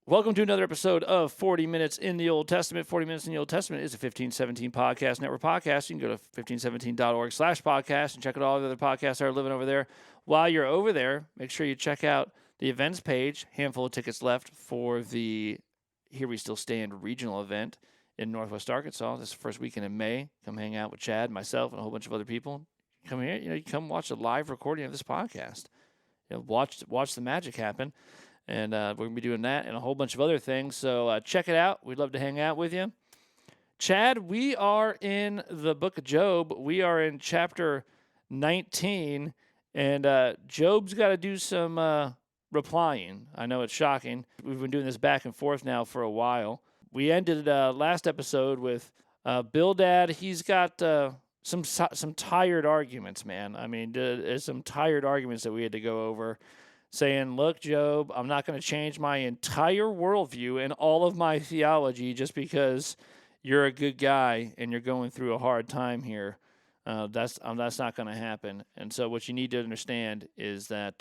Welcome to another episode of 40 Minutes in the Old Testament. 40 Minutes in the Old Testament is a 1517 Podcast Network podcast. You can go to 1517.org/podcast and check out all the other podcasts that are living over there. While you're over there, make sure you check out the events page. Handful of tickets left for the Here We Still Stand regional event in Northwest Arkansas. This is the first weekend in May. Come hang out with Chad, myself, and a whole bunch of other people. Come here, you come watch a live recording of this podcast. Watch the magic happen. And we're going to be doing that and a whole bunch of other things. So check it out. We'd love to hang out with you. Chad, we are in the book of Job. We are in chapter 19. And Job's got to do some replying. I know it's shocking. We've been doing this back and forth now for a while. We ended last episode with Bildad. He's got some tired arguments, man. I mean, there's some tired arguments that we had to go over. Saying, look, Job, I'm not going to change my entire worldview and all of my theology just because you're a good guy and you're going through a hard time here. That's not going to happen. And so what you need to understand is that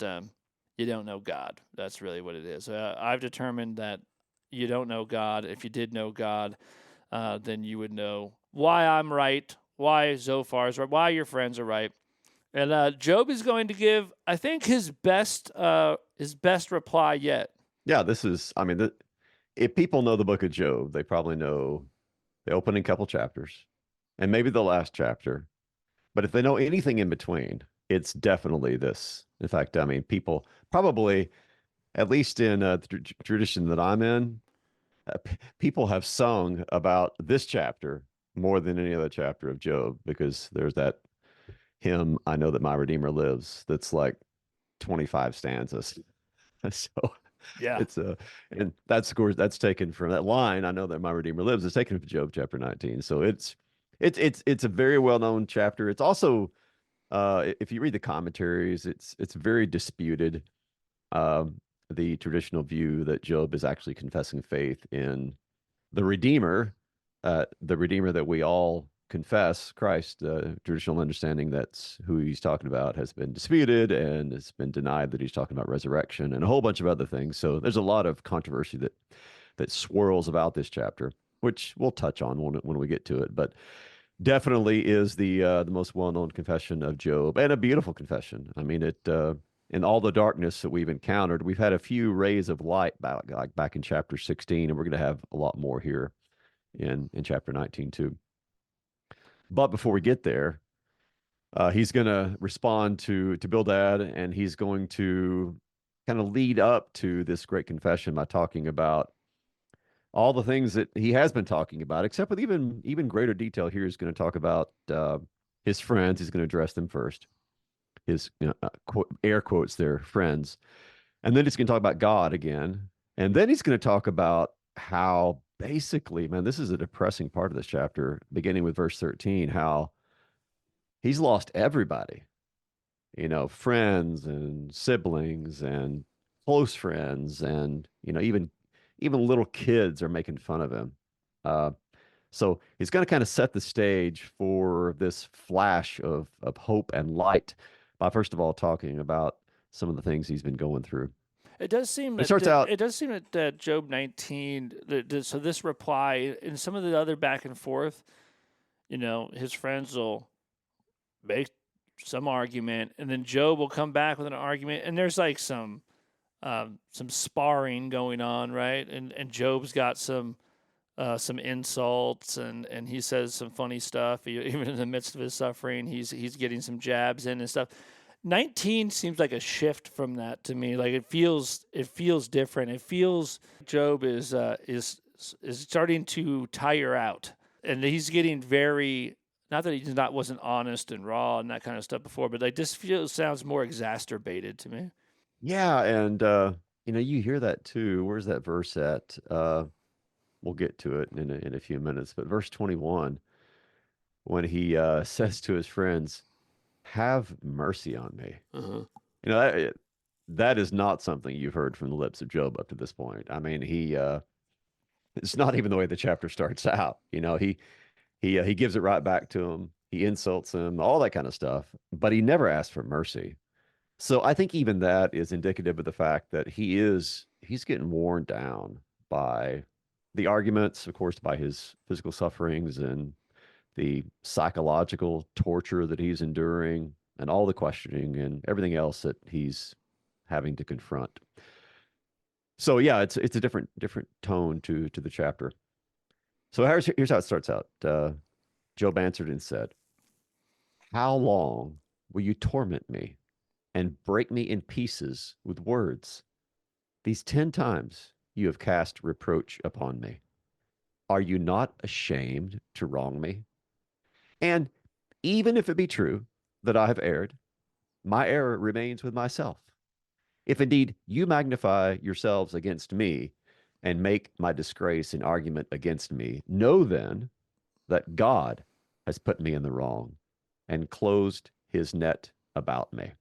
you don't know God. That's really what it is. I've determined that you don't know God. If you did know God, then you would know why I'm right, why Zophar's right, why your friends are right. And Job is going to give, I think, his best reply yet. Yeah, this is, if people know the book of Job, they probably know the opening couple chapters and maybe the last chapter. But if they know anything in between, it's definitely this. In fact, people probably, at least in the tradition that I'm in, people have sung about this chapter more than any other chapter of Job, because there's that hymn, I Know That My Redeemer Lives, that's like 25 stanzas. So yeah, it's and that's, of course, that's taken from that line, I Know That My Redeemer Lives, is taken from Job chapter 19. So it's a very well-known chapter. It's also if you read the commentaries, it's very disputed. The traditional view that Job is actually confessing faith in the Redeemer that we all confess, Christ. Traditional understanding that's who he's talking about has been disputed, and it's been denied that he's talking about resurrection and a whole bunch of other things. So there's a lot of controversy that swirls about this chapter, which we'll touch on when we get to it. But definitely is the most well-known confession of Job, and a beautiful confession. I mean, it in all the darkness that we've encountered, we've had a few rays of light back in chapter 16, and we're going to have a lot more here in chapter 19 too. But before we get there, he's going to respond to Bildad, and he's going to kind of lead up to this great confession by talking about all the things that he has been talking about, except with even greater detail. Here he's going to talk about his friends. He's going to address them first. His air quotes, their friends. And then he's going to talk about God again. And then he's going to talk about how basically, man, this is a depressing part of this chapter, beginning with verse 13, how he's lost everybody, friends and siblings and close friends, and, even little kids are making fun of him. So he's going to kind of set the stage for this flash of hope and light by, first of all, talking about some of the things he's been going through. It does seem that Job 19. So this reply and some of the other back and forth, his friends will make some argument, and then Job will come back with an argument, and there's like some sparring going on, right? And Job's got some insults, and he says some funny stuff. Even in the midst of his suffering, he's getting some jabs in and stuff. 19 seems like a shift from that to me. Like it feels different. It feels Job is starting to tire out, and he's getting very, not that he wasn't honest and raw and that kind of stuff before, but like this sounds more exacerbated to me. Yeah, and you hear that too. Where's that verse at? We'll get to it in a few minutes. But verse 21, when he says to his friends, "Have mercy on me." Uh-huh. That is not something you've heard from the lips of Job up to this point. I mean, it's not even the way the chapter starts out. He gives it right back to him. He insults him, all that kind of stuff, but he never asks for mercy. So I think even that is indicative of the fact that he's getting worn down. by the arguments, of course, by his physical sufferings and the psychological torture that he's enduring, and all the questioning and everything else that he's having to confront. So yeah, it's a different tone to the chapter. So here's how it starts out. Job answered and said, "How long will you torment me and break me in pieces with words? These 10 times you have cast reproach upon me. Are you not ashamed to wrong me? And even if it be true that I have erred, my error remains with myself. If indeed you magnify yourselves against me and make my disgrace an argument against me, know then that God has put me in the wrong and closed his net about me."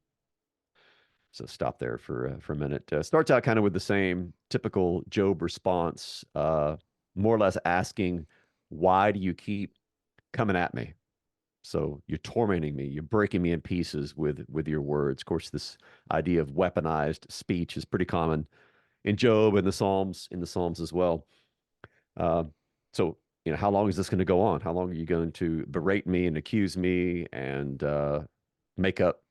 So stop there for a minute. Starts out kind of with the same typical Job response, more or less asking, "Why do you keep coming at me? So you're tormenting me. You're breaking me in pieces with your words." Of course, this idea of weaponized speech is pretty common in Job and the Psalms as well. Uh, so how long is this going to go on? How long are you going to berate me and accuse me and make up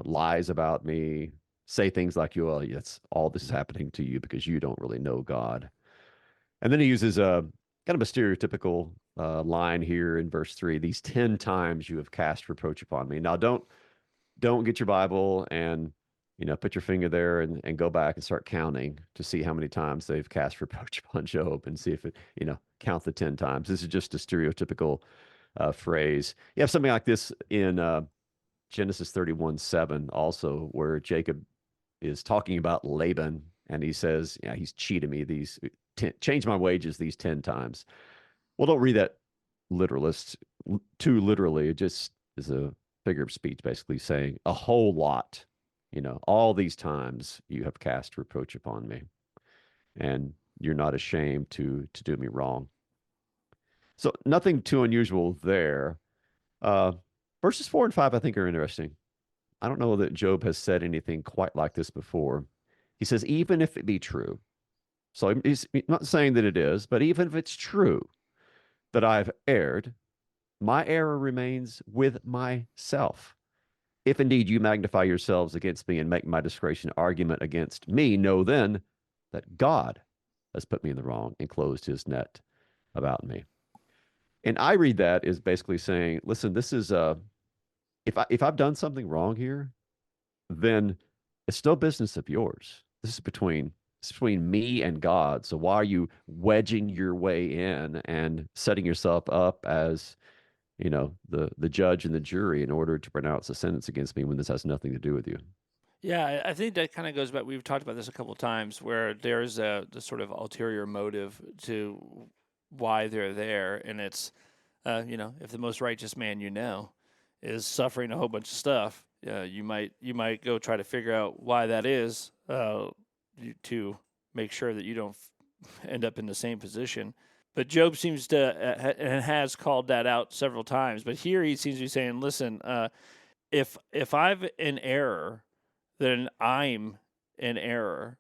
lies about me? Say things like, "You, well, yes, all this is happening to you because you don't really know God." And then he uses a kind of a stereotypical line here in verse 3. "These 10 times you have cast reproach upon me." Now, don't get your Bible and put your finger there and go back and start counting to see how many times they've cast reproach upon Job and see if it, count the 10 times. This is just a stereotypical phrase. You have something like this in Genesis 31:7 also, where Jacob is talking about Laban and he says, "Yeah, he's cheated me change my wages these 10 times." Well, don't read that literalist too literally. It just is a figure of speech, basically saying a whole lot. All these times you have cast reproach upon me, and you're not ashamed to do me wrong. So nothing too unusual there. Uh, Verses 4 and 5, I think, are interesting. I don't know that Job has said anything quite like this before. He says, "Even if it be true." So he's not saying that it is, but even if it's true that I've erred, my error remains with myself. If indeed you magnify yourselves against me and make my disgrace an argument against me, know then that God has put me in the wrong and closed his net about me. And I read that as basically saying, listen, this is if I've done something wrong here, then it's no business of yours. This is between me and God. So why are you wedging your way in and setting yourself up as the judge and the jury in order to pronounce a sentence against me when this has nothing to do with you? Yeah, I think that kind of goes back. We've talked about this a couple of times, where there's the sort of ulterior motive to why they're there, and it's if the most righteous man is suffering a whole bunch of stuff, you might go try to figure out why that is, to make sure that you don't end up in the same position. But Job seems to and has called that out several times. But here he seems to be saying, "Listen, if I'm in error, then I'm in error,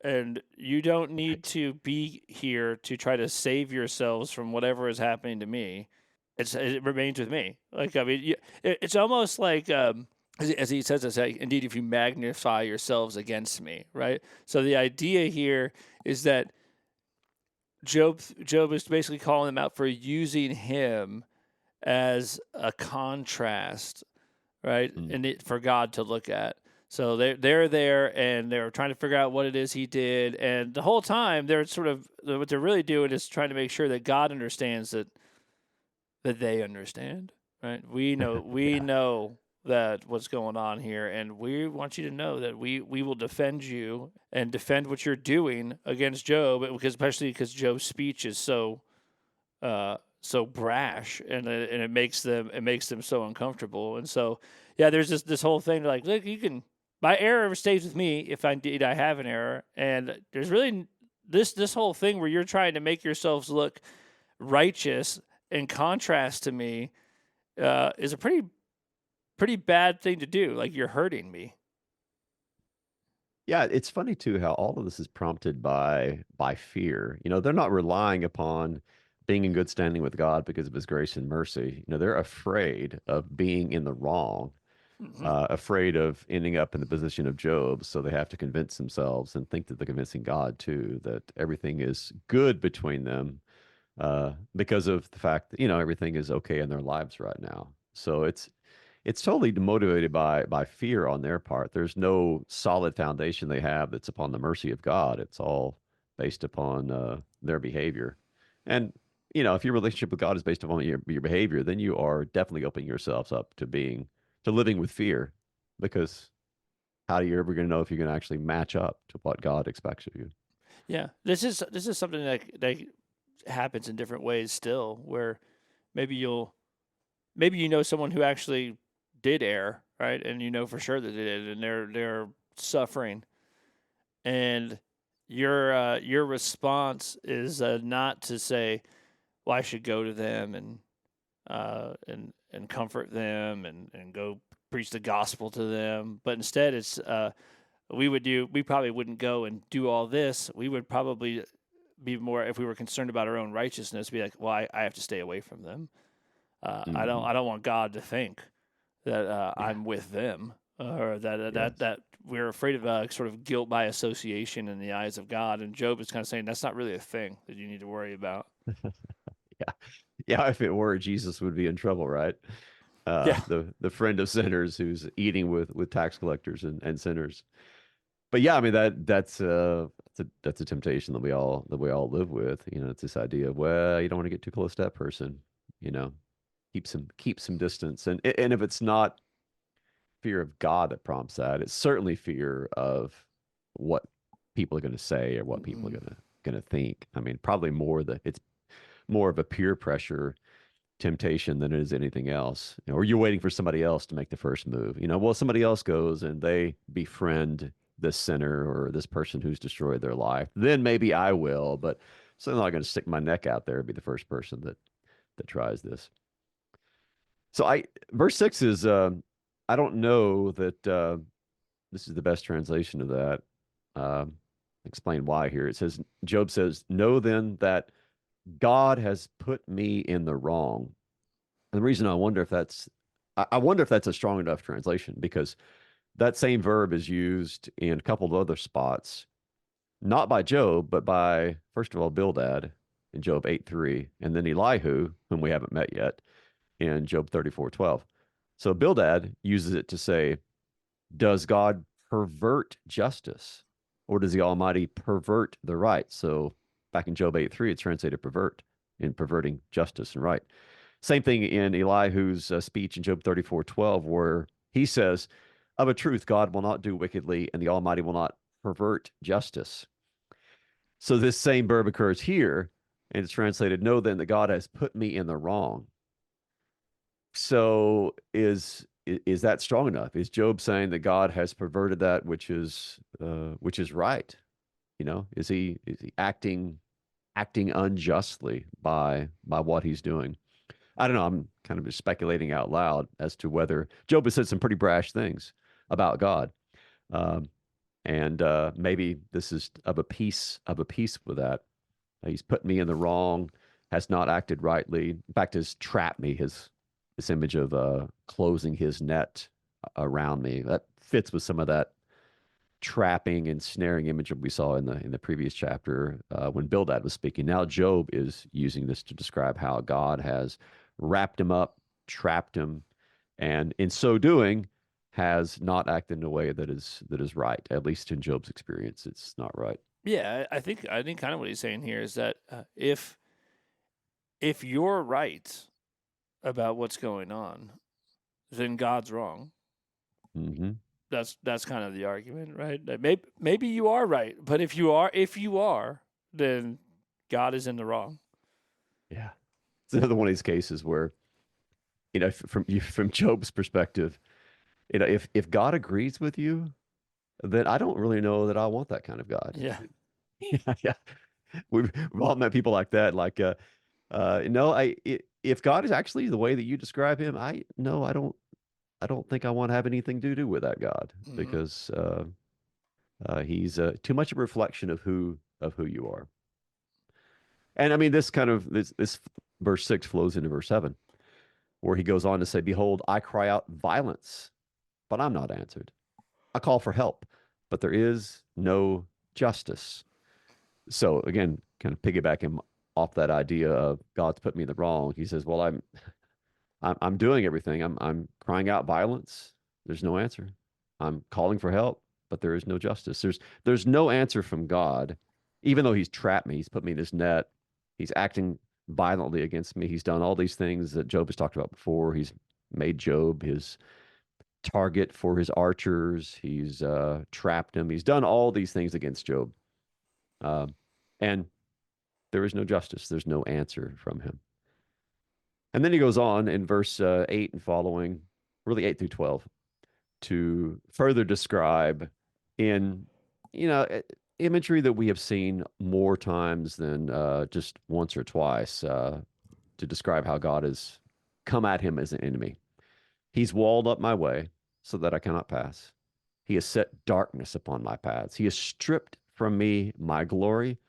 and you don't need to be here to try to save yourselves from whatever is happening to me. It remains with me." Like, I mean, it's almost like, as he says, "Indeed, if you magnify yourselves against me," right? So the idea here is that Job is basically calling them out for using him as a contrast, right? Mm. And for God to look at. So they're there and they're trying to figure out what it is he did, and the whole time they're sort of what they're really doing is trying to make sure that God understands that they understand, right? We Yeah. know that what's going on here, and we want you to know that we will defend you and defend what you're doing against Job, especially because Job's speech is so brash, and it makes them so uncomfortable. And so yeah, there's this whole thing like, look, my error stays with me if indeed I have an error, and there's really this whole thing where you're trying to make yourselves look righteous in contrast to me, is a pretty bad thing to do. Like, you're hurting me. Yeah, it's funny too how all of this is prompted by fear. They're not relying upon being in good standing with God because of his grace and mercy. They're afraid of being in the wrong, Hmm. afraid of ending up in the position of Job. So they have to convince themselves and think that they're convincing God too, that everything is good between them because of the fact that, everything is okay in their lives right now. So it's totally motivated by fear on their part. There's no solid foundation they have that's upon the mercy of God. It's all based upon their behavior. And if your relationship with God is based upon your behavior, then you are definitely opening yourselves up to living with fear, because how are you ever going to know if you're going to actually match up to what God expects of you? Yeah, this is something that happens in different ways still, where maybe maybe someone who actually did err, right, and for sure that they did, and they're suffering, and your response is not to say, well, I should go to them and comfort them and go preach the gospel to them, but instead it's we probably wouldn't go and do all this. We would probably be more, if we were concerned about our own righteousness, be like, well, I have to stay away from them. Hmm. I don't want God to think that Yeah. I'm with them, or Yes. that we're afraid of sort of guilt by association in the eyes of God. And Job is kind of saying that's not really a thing that you need to worry about. Yeah. Yeah. If it were, Jesus would be in trouble, right? Yeah, The friend of sinners who's eating with tax collectors and sinners. But yeah, I mean that's a temptation that we all live with. It's this idea of, well, you don't want to get too close to that person. You know, keep some distance. And if it's not fear of God that prompts that, it's certainly fear of what people are going to say or what people are mm-hmm. going to think. I mean, probably it's more of a peer pressure temptation than it is anything else. Or you're waiting for somebody else to make the first move. Well, somebody else goes and they befriend this sinner or this person who's destroyed their life, then maybe I will. But so I'm not going to stick my neck out there and be the first person that tries this. So verse 6 is I don't know that this is the best translation of that. Um, Explain why here. It says, Job says, "Know then that God has put me in the wrong." And the reason I wonder if that's a strong enough translation, because that same verb is used in a couple of other spots, not by Job, but by, first of all, Bildad in Job 8:3, and then Elihu, whom we haven't met yet, in Job 34:12. So Bildad uses it to say, does God pervert justice, or does the Almighty pervert the right? So back in Job 8:3, it's translated pervert, in perverting justice and right. Same thing in Elihu's speech in Job 34:12, where he says, of a truth, God will not do wickedly, and the Almighty will not pervert justice. So this same verb occurs here, and it's translated, know then that God has put me in the wrong. So is that strong enough? Is Job saying that God has perverted that which is right? Is he acting unjustly by what he's doing? I don't know. I'm kind of just speculating out loud as to whether Job has said some pretty brash things about God, um, and maybe this is of a piece with that. He's put me in the wrong, has not acted rightly. In fact, has trapped me. His this image of closing his net around me, that fits with some of that trapping and snaring image that we saw in the previous chapter when Bildad was speaking. Now Job is using this to describe how God has wrapped him up, trapped him, and in so doing has not acted in a way that is right. At least in Job's experience, it's not right. Yeah. I think kind of what he's saying here is that if you're right about what's going on, then God's wrong. Hmm. That's kind of the argument, right? That maybe you are right, but if you are, then God is in the wrong. Yeah, it's another one of these cases where from Job's perspective, if God agrees with you, then I don't really know that I want that kind of God. Yeah. Yeah, yeah. We've all met people like that. Like, no, if God is actually the way that you describe him, I don't think I want to have anything to do with that God, Hmm. because He's too much of a reflection of who you are. And I mean, this verse 6 flows into verse 7, where he goes on to say, "Behold, I cry out violence, but I'm not answered. I call for help, but there is no justice." So again, kind of piggybacking off that idea of God's put me in the wrong. He says, "Well, I'm doing everything. I'm crying out violence. There's no answer. I'm calling for help, but there is no justice. There's no answer from God, even though He's trapped me. He's put me in His net. He's acting violently against me. He's done all these things that Job has talked about before. He's made Job his target for his archers. He's trapped him. He's done all these things against Job, and there is no justice. There's no answer from him." And then he goes on in verse 8 and following, really 8 through 12, to further describe in, you know, imagery that we have seen more times than just once or twice, to describe how God has come at him as an enemy. He's walled up my way so that I cannot pass. He has set darkness upon my paths. He has stripped from me my glory,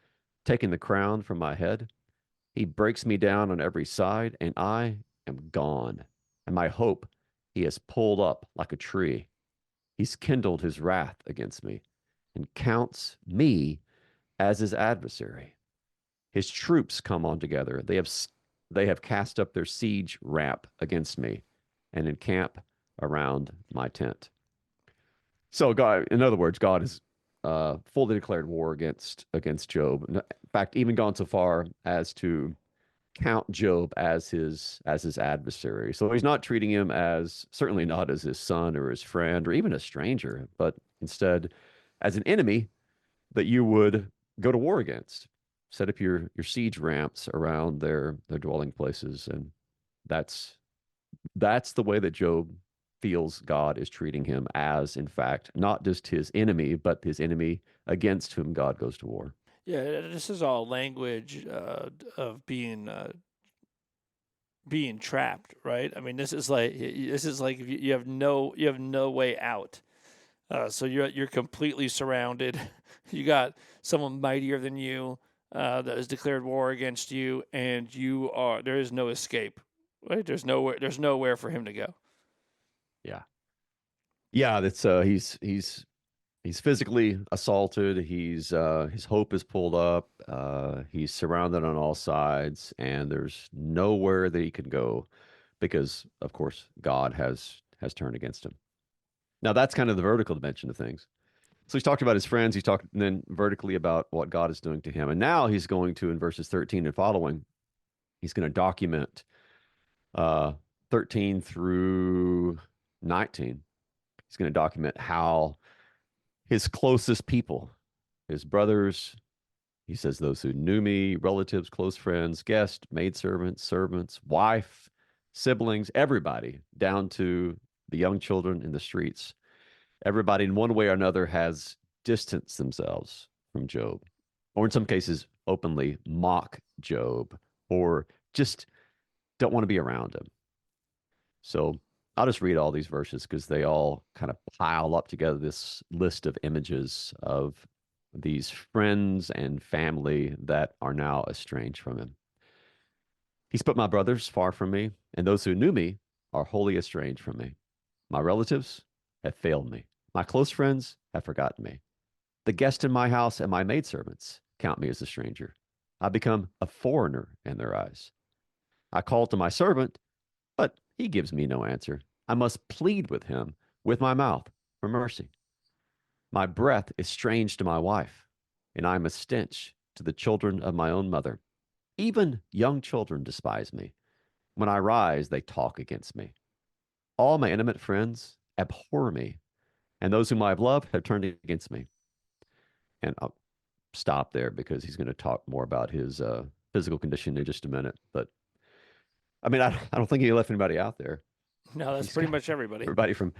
taken the crown from my head. He breaks me down on every side, and I am gone. And my hope he has pulled up like a tree. He's kindled his wrath against me and counts me as his adversary. His troops come on together. They have cast up their siege ramp against me and encamp around my tent. So God, in other words, God has fully declared war against Job. In fact, even gone so far as to count Job as his adversary. So he's not treating him as, certainly not as his son or his friend or even a stranger, but instead as an enemy that you would go to war against. Set up your siege ramps around their dwelling places, and that's that's the way that Job feels God is treating him as, in fact, not just his enemy, but his enemy against whom God goes to war. Yeah, this is all language of being trapped, right? I mean, this is like you have no way out. So you're completely surrounded. You got someone mightier than you that has declared war against you, and there is no escape. Right? There's nowhere for him to go. Yeah. Yeah, that's he's physically assaulted. He's his hope is pulled up. He's surrounded on all sides, and there's nowhere that he can go because, of course, God has turned against him. Now that's kind of the vertical dimension of things. So he's talked about his friends. He's talked then vertically about what God is doing to him, and now he's going to, in verses 13 and following, he's going to document uh, 13 through 19. He's going to document how his closest people, his brothers, he says, those who knew me, relatives, close friends, guests, maidservants, servants, wife, siblings, everybody, down to the young children in the streets. Everybody, in one way or another, has distanced themselves from Job, or in some cases, openly mock Job, or just don't want to be around him. So I'll just read all these verses because they all kind of pile up together this list of images of these friends and family that are now estranged from him. He's put my brothers far from me, and those who knew me are wholly estranged from me. My relatives have failed me. My close friends have forgotten me. The guest in my house and my maidservants count me as a stranger. I become a foreigner in their eyes. I call to my servant, but he gives me no answer. I must plead with him with my mouth for mercy. My breath is strange to my wife, and I am a stench to the children of my own mother. Even young children despise me. When I rise, they talk against me. All my intimate friends abhor me, and those whom I have loved have turned against me. And I'll stop there because he's going to talk more about his physical condition in just a minute. But I mean, I don't think he left anybody out there. No, that's He's pretty got much everybody. everybody from,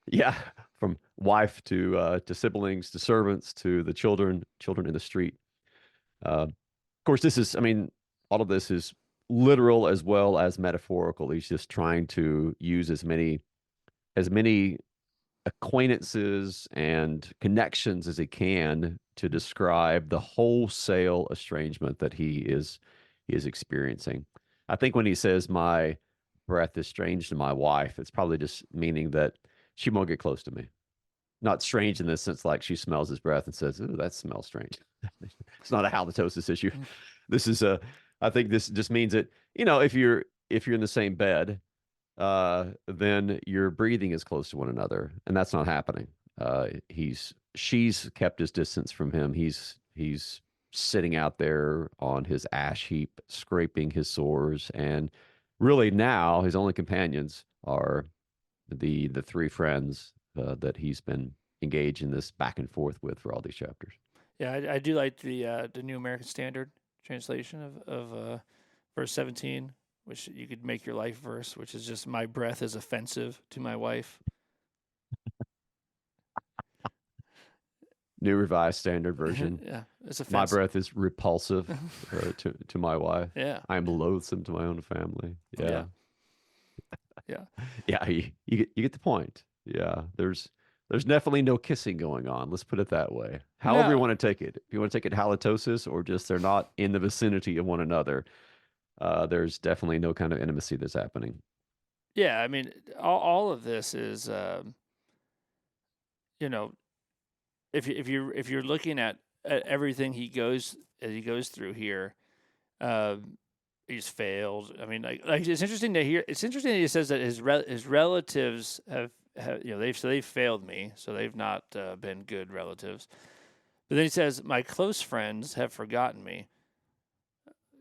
yeah, from wife to siblings to servants to the children in the street. Of course, this is, I mean, all of this is literal as well as metaphorical. He's just trying to use as many acquaintances and connections as he can to describe the wholesale estrangement that he is experiencing. I think when he says my breath is strange to my wife, it's probably just meaning that she won't get close to me. Not strange in the sense like she smells his breath and says, "Ooh, that smells strange." It's not a halitosis issue. This is a. I think this just means that if you're in the same bed, then your breathing is close to one another, and that's not happening. She's kept his distance from him. He's sitting out there on his ash heap, scraping his sores, and really now his only companions are the three friends that he's been engaged in this back and forth with for all these chapters. Yeah, I do like the New American Standard translation of verse 17, which you could make your life verse, which is just my breath is offensive to my wife. New Revised Standard Version. Yeah, it's My offensive. breath is repulsive to my wife. Yeah, I am loathsome to my own family. yeah, Yeah. yeah. Yeah, you get the point. Yeah, there's definitely no kissing going on. Let's put it that way. However you No, want to take it. If you want to take it halitosis or just they're not in the vicinity of one another, there's definitely no kind of intimacy that's happening. yeah. I mean, all of this is, you know, if you're looking at everything he goes through here, um, he's failed. I mean, like it's interesting to hear. It's interesting that he says that his relatives have they've failed me, so they've not been good relatives. But then he says, my close friends have forgotten me.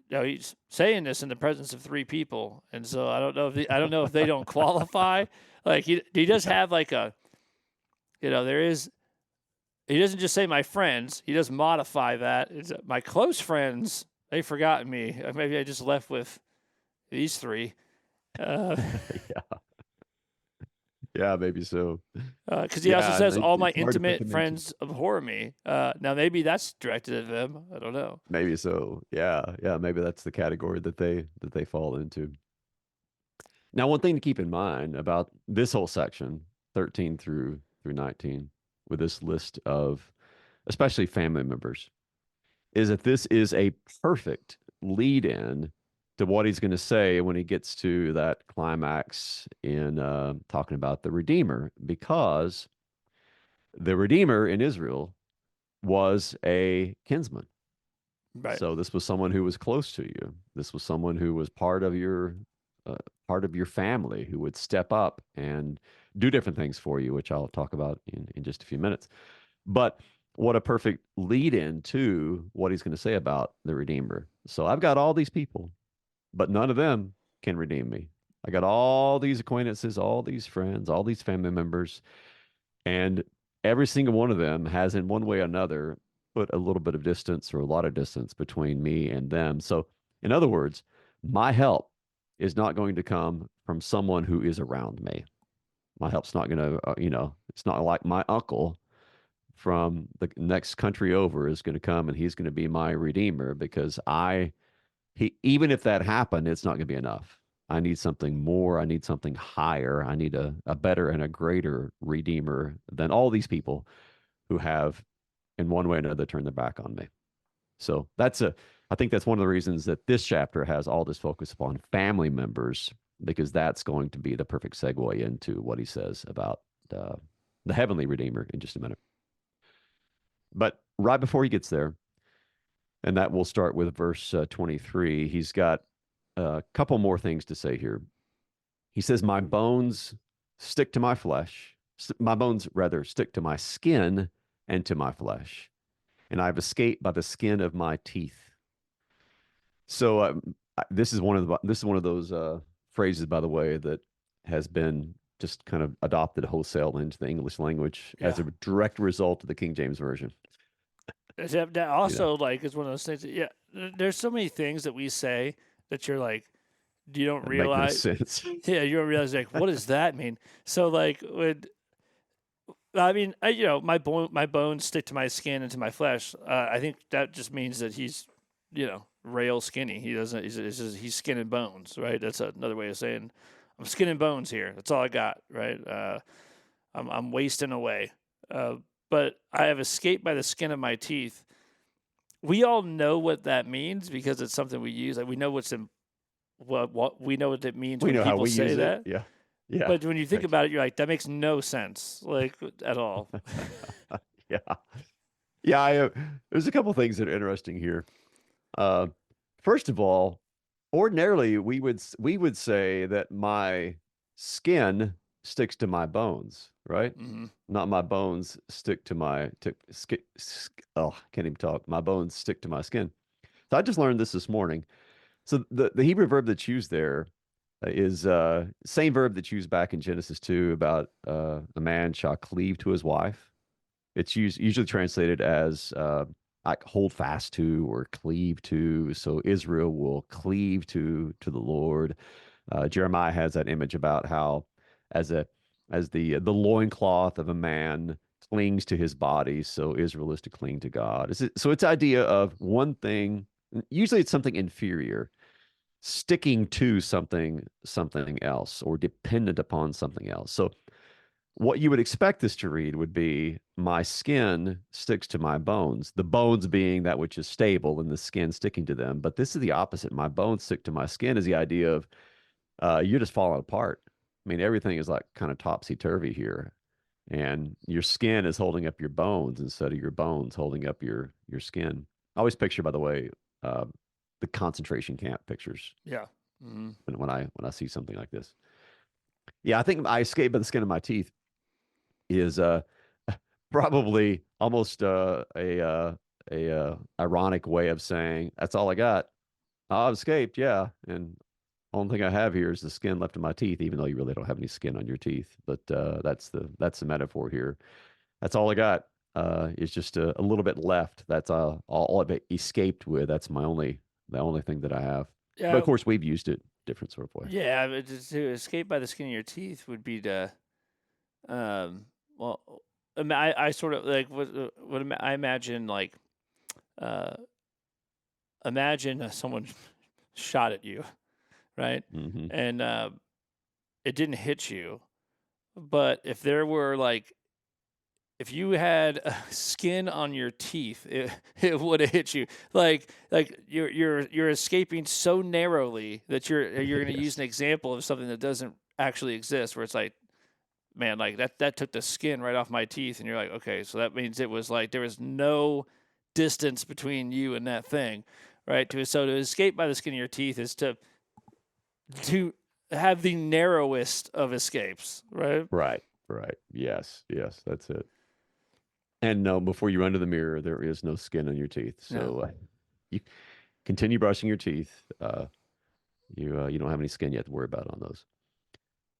Now he's saying this in the presence of three people, and so I don't know if they don't qualify. Like he does have like a, there is. He doesn't just say my friends. He does modify that. It's my close friends. They've forgotten me. Maybe I just left with these three. Uh, Yeah, yeah, maybe so. Because he also Yeah, says all my it's hard to put intimate dimension. friends abhor me. Now maybe that's directed at them. I don't know. Maybe so. Yeah, yeah, maybe that's the category that they fall into. Now, one thing to keep in mind about this whole section, 13 through 19, with this list of especially family members, is that this is a perfect lead in to what he's going to say when he gets to that climax in talking about the Redeemer, because the Redeemer in Israel was a kinsman. Right. So this was someone who was close to you. This was someone who was uh, part of your family who would step up and do different things for you, which I'll talk about in just a few minutes. But what a perfect lead in to what he's going to say about the Redeemer. So I've got all these people, but none of them can redeem me. I got all these acquaintances, all these friends, all these family members, and every single one of them has, in one way or another, put a little bit of distance or a lot of distance between me and them. So, in other words, my help is not going to come from someone who is around me. My help's not going to, it's not like my uncle from the next country over is going to come and he's going to be my redeemer, because even if that happened, it's not going to be enough. I need something more. I need something higher. I need a better and a greater redeemer than all these people who have, in one way or another, turned their back on me. So I think that's one of the reasons that this chapter has all this focus upon family members, because that's going to be the perfect segue into what he says about the heavenly redeemer in just a minute. But right before he gets there, and that will start with verse 23, he's got a couple more things to say here. He says, my bones stick to my flesh. My bones, rather, stick to my skin and to my flesh. And I've escaped by the skin of my teeth. So this is one of those phrases, by the way, that has been just kind of adopted wholesale into the English language as Yeah. a direct result of the King James Version. That You know, also like is one of those things. That, yeah. There's so many things that we say that you're like, you don't that make no realize. sense. Yeah, you don't realize like what does that mean? So like when I mean, my bones stick to my skin and to my flesh. I think that just means that he's, rail skinny. He doesn't. He's skin and bones, right? That's another way of saying I'm skin and bones here. That's all I got, right? I'm wasting away. But I have escaped by the skin of my teeth. We all know what that means because it's something we use. Like we know what we know what it means We when know how people we say use it. that. Yeah. Yeah. But when you think Right. about it, you're like, that makes no sense, like at all. Yeah. Yeah. There's a couple things that are interesting here. Uh, First of all, ordinarily we would say that my skin sticks to my bones, right? Hmm. Not my bones stick to my oh, can't even talk. My bones stick to my skin. So I just learned this morning. So the Hebrew verb that's used there is same verb that's used back in Genesis 2 about a man shall cleave to his wife. It's usually translated as like hold fast to or cleave to. So Israel will cleave to the Lord. Jeremiah has that image about how as a as the loincloth of a man clings to his body, so Israel is to cling to God. So it's idea of one thing. Usually it's something inferior sticking to something else or dependent upon something else. So what you would expect this to read would be my skin sticks to my bones, the bones being that which is stable and the skin sticking to them. But this is the opposite. My bones stick to my skin is the idea of you're just falling apart. I mean, everything is like kind of topsy turvy here. And your skin is holding up your bones instead of your bones holding up your skin. I always picture, by the way, uh, the concentration camp pictures Yeah. Hmm. when I see something like this. Yeah, I think I escape by the skin of my teeth is probably almost a ironic way of saying that's all I got. I've escaped, yeah, and only thing I have here is the skin left in my teeth, even though you really don't have any skin on your teeth. But that's the metaphor here. That's all I got. Is just a little bit left. That's all I've escaped with. That's the only thing that I have. But of Yeah. course, we've used it different sort of way. Yeah. But to escape by the skin of your teeth would be to, um, well, I sort of like I imagine like, uh, imagine someone shot at you, right? Hmm. And it didn't hit you, but if there were like if you had skin on your teeth, it it would have hit you. Like you're escaping so narrowly that you're going to use Yes. an example of something that doesn't actually exist, where it's like, man, like that took the skin right off my teeth, and you're like, okay, so that means it was like there was no distance between you and that thing, right? To escape by the skin of your teeth is to have the narrowest of escapes, right? Right. Right. Yes. Yes. That's it. And no, before you run to the mirror, there is no skin on your teeth. No. So you continue brushing your teeth. You don't have any skin yet to worry about on those.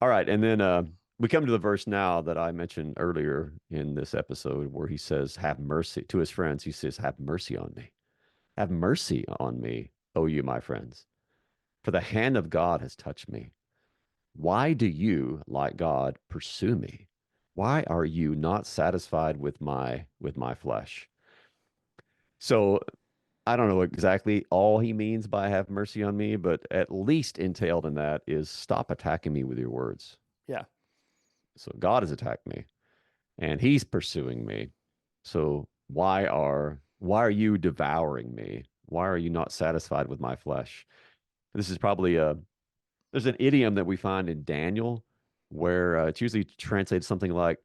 All right, and then we come to the verse now that I mentioned earlier in this episode, where he says, "Have mercy" to his friends. He says, "Have mercy on me. Have mercy on me, O you my friends, for the hand of God has touched me. Why do you, like God, pursue me? Why are you not satisfied with my flesh?" So I don't know exactly all he means by have mercy on me, but at least entailed in that is stop attacking me with your words. Yeah. So God has attacked me and he's pursuing me. So why are you devouring me? Why are you not satisfied with my flesh? This is probably there's an idiom that we find in Daniel where it's usually translated something like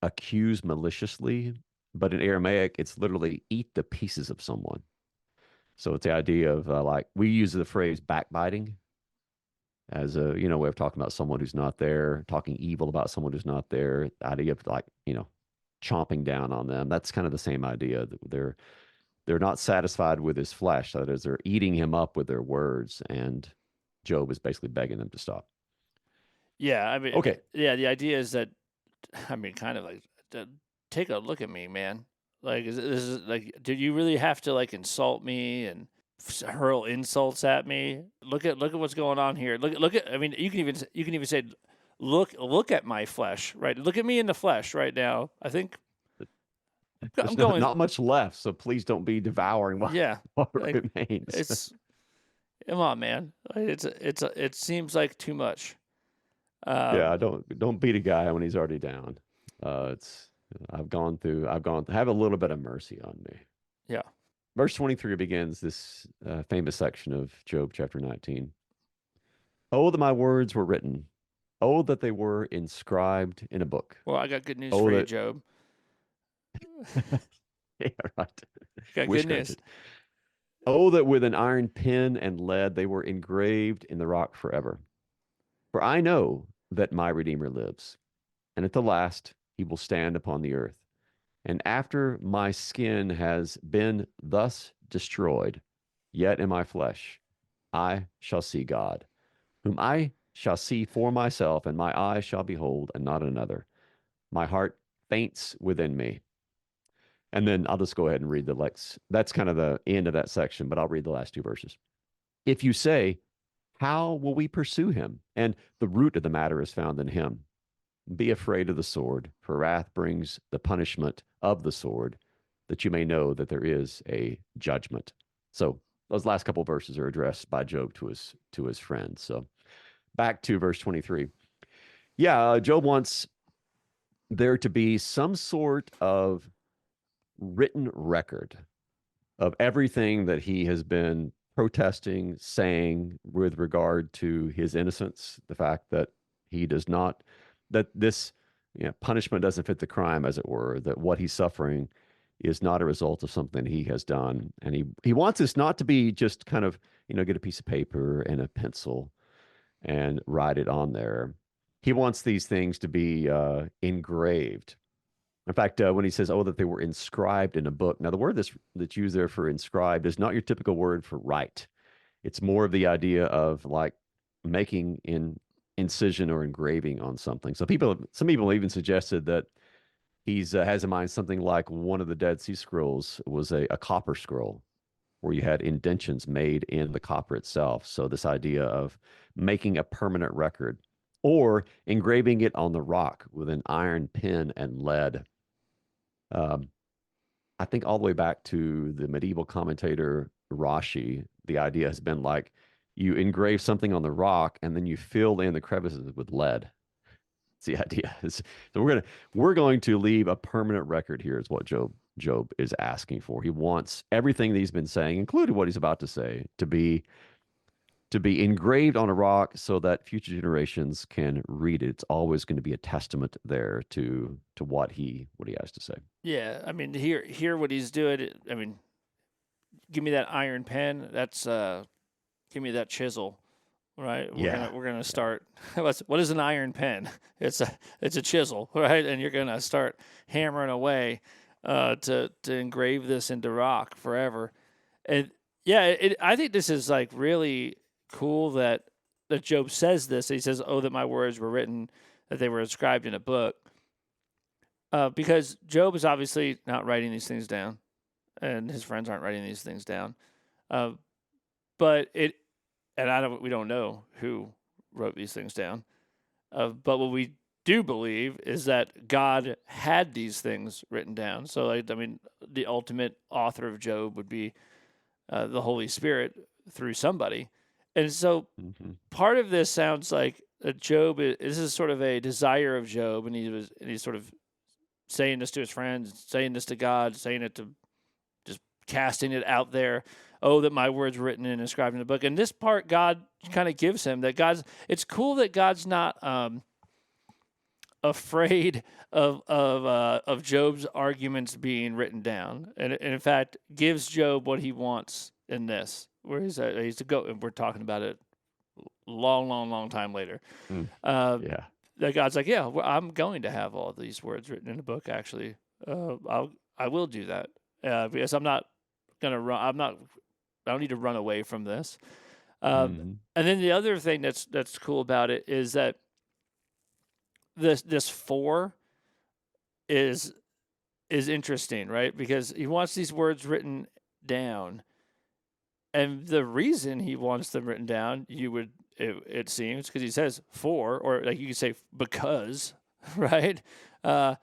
accuse maliciously, but in Aramaic it's literally eat the pieces of someone. So it's the idea of like we use the phrase backbiting as a way of talking about someone who's not there, talking evil about someone who's not there. The idea of like chomping down on them. That's kind of the same idea that they're not satisfied with his flesh. That is, they're eating him up with their words, and Job is basically begging them to stop. Yeah, I mean, Okay, yeah, the idea is that, I mean, kind of like, take a look at me, man. Like, this is like, did you really have to like insult me and hurl insults at me? Look at what's going on here. Look at. I mean, you can even say, look at my flesh, right? Look at me in the flesh right now. I think I'm there's not going. not much left, so please don't be devouring what, Yeah, what like remains. it's come on, man. Like, it seems like too much. Yeah, don't beat a guy when he's already down. It's I've gone through. Have a little bit of mercy on me. Yeah. Verse 23 begins this famous section of Job chapter 19. Oh, that my words were written. Oh, that they were inscribed in a book. Well, I got good news Oh, for you, that Job. yeah, right. Got Wish good news. granted. Oh, that with an iron pen and lead they were engraved in the rock forever. For I know that my Redeemer lives, and at the last he will stand upon the earth. And after my skin has been thus destroyed, yet in my flesh I shall see God, whom I shall see for myself, and my eyes shall behold, and not another. My heart faints within me. And then I'll just go ahead and read the Lex. That's kind of the end of that section, but I'll read the last two verses. If you say, how will we pursue him? And the root of the matter is found in him. Be afraid of the sword, for wrath brings the punishment of the sword, that you may know that there is a judgment. So those last couple of verses are addressed by Job to his friends. So back to verse 23. Yeah, Job wants there to be some sort of written record of everything that he has been protesting, saying with regard to his innocence, the fact that he does not, that this punishment doesn't fit the crime, as it were, that what he's suffering is not a result of something he has done. And he wants this not to be just kind of, get a piece of paper and a pencil and write it on there. He wants these things to be engraved. In fact, when he says, "Oh, that they were inscribed in a book," now the word that's used there for inscribed is not your typical word for write. It's more of the idea of like making incision or engraving on something. So some people even suggested that he's has in mind something like one of the Dead Sea Scrolls was a copper scroll where you had indentions made in the copper itself. So this idea of making a permanent record or engraving it on the rock with an iron pen and lead. Um, I think all the way back to the medieval commentator Rashi, the idea has been like you engrave something on the rock and then you fill in the crevices with lead. It's the idea. So we're going to leave a permanent record here, is what Job is asking for. He wants everything that he's been saying, including what he's about to say, to be engraved on a rock so that future generations can read it. It's always going to be a testament there to what he has to say. Yeah, I mean, hear what he's doing. I mean, give me that iron pen. That's give me that chisel. Right, we're gonna start. What is an iron pen? It's a chisel, right? And you're gonna start hammering away to engrave this into rock forever. And yeah, I think this is like really cool that Job says this. He says, "Oh, that my words were written, that they were inscribed in a book." Because Job is obviously not writing these things down, and his friends aren't writing these things down. But we don't know who wrote these things down. But what we do believe is that God had these things written down. So, the ultimate author of Job would be the Holy Spirit through somebody. And so part of this sounds like Job, this is sort of a desire of Job, and he's sort of saying this to his friends, saying this to God, saying it to just casting it out there. Oh, that my words were written and inscribed in the book. And this part God kind of gives him that it's cool that God's not afraid of Job's arguments being written down. And in fact, gives Job what he wants in this, where he's to go, and we're talking about it long time later. Yeah. That God's like, yeah, well, I'm going to have all these words written in a book. Actually, I will do that because I'm not gonna run. I don't need to run away from this. And then the other thing that's cool about it is that this 4 is interesting, right? Because he wants these words written down, and the reason he wants them written down, it seems, because he says for, or like you could say because, right? I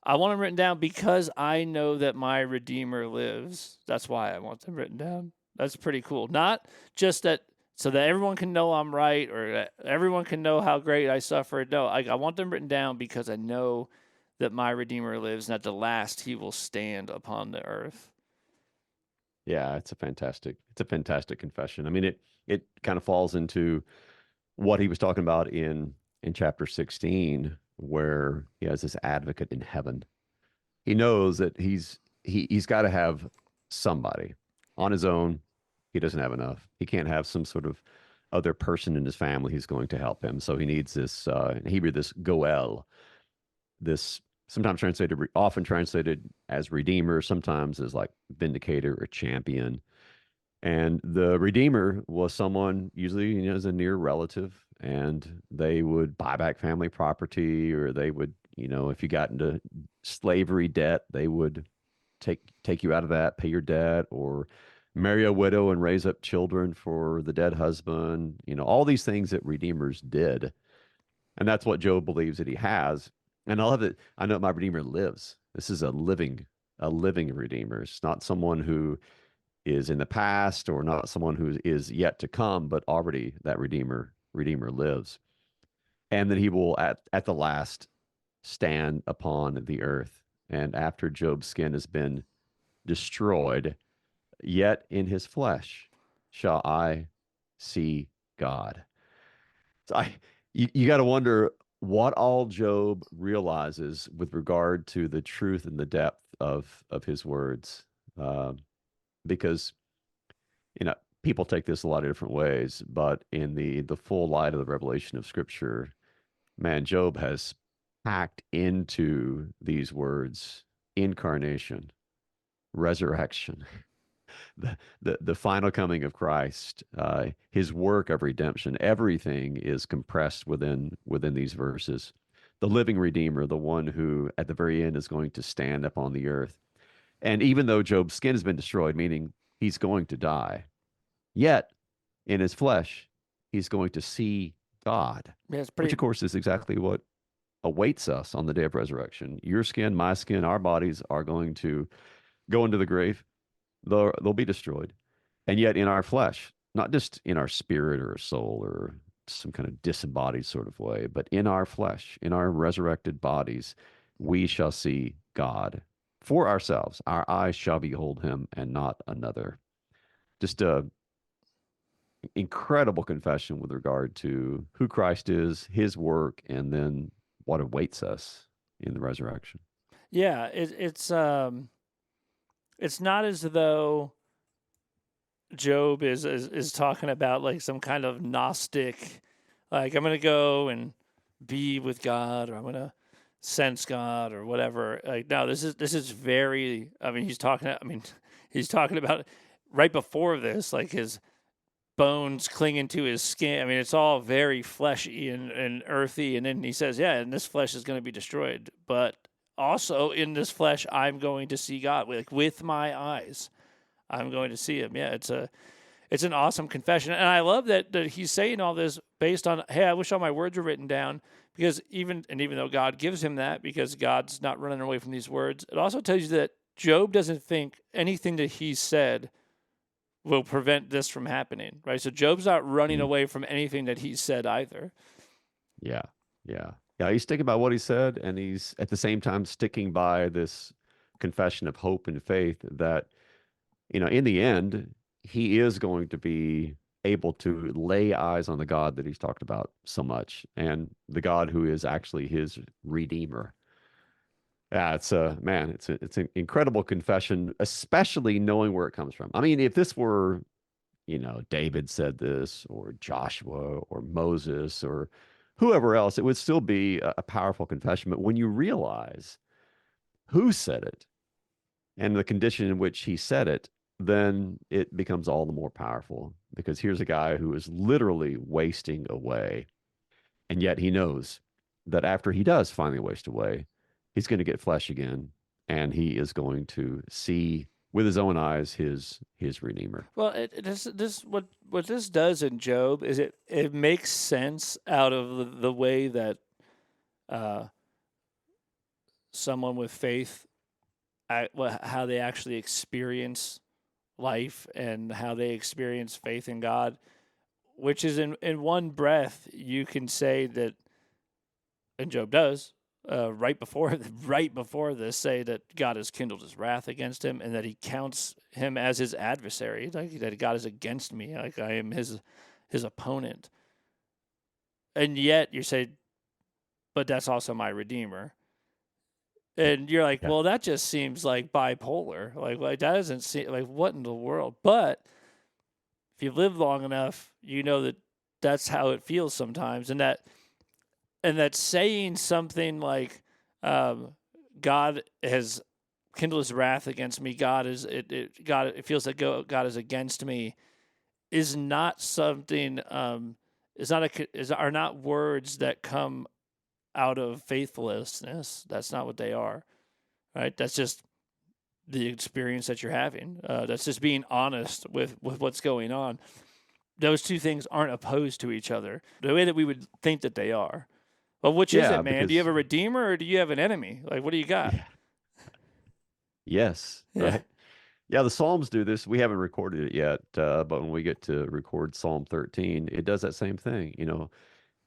want them written down because I know that my Redeemer lives. That's why I want them written down. That's pretty cool. Not just that so that everyone can know I'm right, or that everyone can know how great I suffered. No, I want them written down because I know that my Redeemer lives, and at the last he will stand upon the earth. Yeah, it's a fantastic confession. I mean, it kind of falls into what he was talking about in chapter 16, where he has this advocate in heaven. He knows that he's got to have somebody on his own. He doesn't have enough. He can't have some sort of other person in his family who's going to help him. So he needs this in Hebrew, this goel, this sometimes translated, often translated as redeemer, sometimes as like vindicator or champion. And the redeemer was someone usually, as a near relative, and they would buy back family property, or they would, if you got into slavery debt, they would take you out of that, pay your debt, or marry a widow and raise up children for the dead husband. All these things that redeemers did, and that's what Job believes that he has. And I love it. I know my redeemer lives. This is a living redeemer. It's not someone who is in the past, or not someone who is yet to come, but already that redeemer lives. And that he will at the last stand upon the earth. And after Job's skin has been destroyed, yet in his flesh shall I see God. So you got to wonder what all Job realizes with regard to the truth and the depth of his words, uh, because people take this a lot of different ways, but in the full light of the revelation of Scripture, man, Job has packed into these words incarnation, resurrection, the final coming of Christ, his work of redemption. Everything is compressed within these verses. The living Redeemer, the one who at the very end is going to stand upon the earth. And even though Job's skin has been destroyed, meaning he's going to die, yet in his flesh, he's going to see God, Yeah, it's which pretty. of course is exactly what awaits us on the day of resurrection. Your skin, my skin, our bodies are going to go into the grave. They'll be destroyed. And yet in our flesh, not just in our spirit or soul or some kind of disembodied sort of way, but in our flesh, in our resurrected bodies, we shall see God for ourselves. Our eyes shall behold him and not another. Just a incredible confession with regard to who Christ is, his work, and then what awaits us in the resurrection. Yeah, it's not as though Job is talking about like some kind of Gnostic, like I'm gonna go and be with God, or I'm gonna sense God, or whatever. Like no, this is very. I mean, he's talking. I mean, he's talking about right before this, like his bones clinging to his skin. I mean, it's all very fleshy and earthy. And then he says, yeah, and this flesh is going to be destroyed. But also in this flesh, I'm going to see God. Like with my eyes, I'm going to see him. Yeah, it's an awesome confession. And I love that he's saying all this based on, hey, I wish all my words were written down. Because even though God gives him that, because God's not running away from these words, it also tells you that Job doesn't think anything that he said will prevent this from happening, right? So Job's not running Mm. away from anything that he said either. Yeah. Yeah. Yeah. He's sticking by what he said, and he's at the same time sticking by this confession of hope and faith that, in the end, he is going to be able to lay eyes on the God that he's talked about so much, and the God who is actually his redeemer. Yeah, it's an incredible confession, especially knowing where it comes from. I mean, if this were, David said this, or Joshua, or Moses, or whoever else, it would still be a powerful confession. But when you realize who said it and the condition in which he said it, then it becomes all the more powerful, because here's a guy who is literally wasting away. And yet he knows that after he does finally waste away, he's going to get flesh again, and he is going to see with his own eyes his redeemer. Well, this what this does in Job is it makes sense out of the way that uh, someone with faith, how they actually experience life and how they experience faith in God. which is in one breath you can say that, and Job does, right before this, say that God has kindled his wrath against him and that he counts him as his adversary, like that God is against me, like I am his opponent. And yet you say, but that's also my Redeemer. And you're like, well, that just seems like bipolar. Like that doesn't seem like, what in the world? But if you've lived long enough, you know that that's how it feels sometimes, and that saying something like, God has kindled his wrath against me, God it feels like God is against me, is not something, are not words that come out of faithlessness. That's not what they are, right? That's just the experience that you're having. That's just being honest with what's going on. Those two things aren't opposed to each other the way that we would think that they are. Well, which is it, man? Do you have a redeemer or do you have an enemy? Like, what do you got? Yeah. Yes. Yeah. Right. Yeah, the Psalms do this. We haven't recorded it yet, but when we get to record Psalm 13, it does that same thing.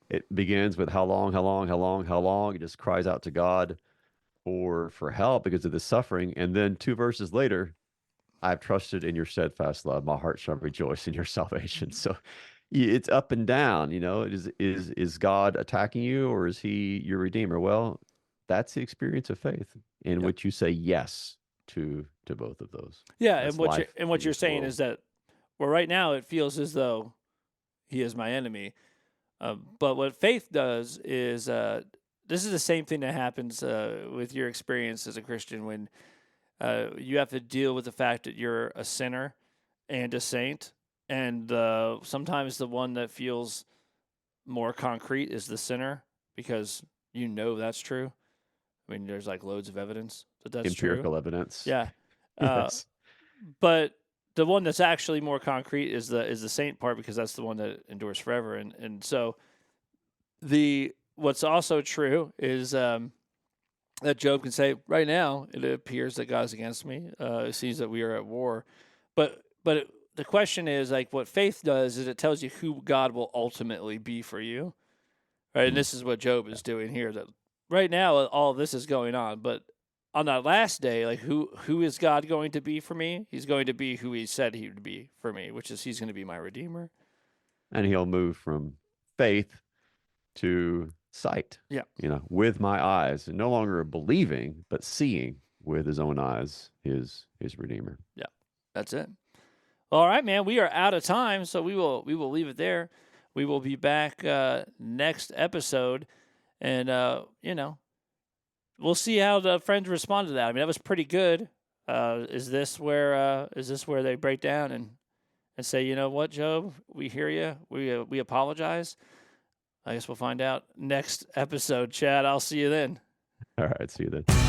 It begins with how long, how long, how long, how long. It just cries out to God for help because of the suffering. And then 2 verses later, I've trusted in your steadfast love. My heart shall rejoice in your salvation. So it's up and down. Is God attacking you or is he your redeemer? Well, that's the experience of faith in which you say yes to both of those. Yeah, That's and what you're saying is that, well, right now it feels as though he is my enemy. But what faith does is, this is the same thing that happens with your experience as a Christian when you have to deal with the fact that you're a sinner and a saint. And sometimes the one that feels more concrete is the sinner because that's true. I mean, there's like loads of evidence that's empirical true. Evidence. Yeah. Yes. But the one that's actually more concrete is the saint part because that's the one that endures forever. And so what's also true is that Job can say, right now it appears that God is against me. It seems that we are at war. But the question is, like, what faith does is it tells you who God will ultimately be for you. Right? And this is what Job is doing here, that right now all of this is going on, but on that last day, like who is God going to be for me? He's going to be who he said he would be for me, which is he's going to be my Redeemer. And he'll move from faith to sight. Yeah. With my eyes, and no longer believing, but seeing with his own eyes his Redeemer. Yeah. That's it. All right, man. We are out of time, so we will leave it there. We will be back next episode, and we'll see how the friends respond to that. I mean, that was pretty good. Is this where they break down and say, you know what, Job, we hear you. We apologize. I guess we'll find out next episode, Chad. I'll see you then. All right, see you then.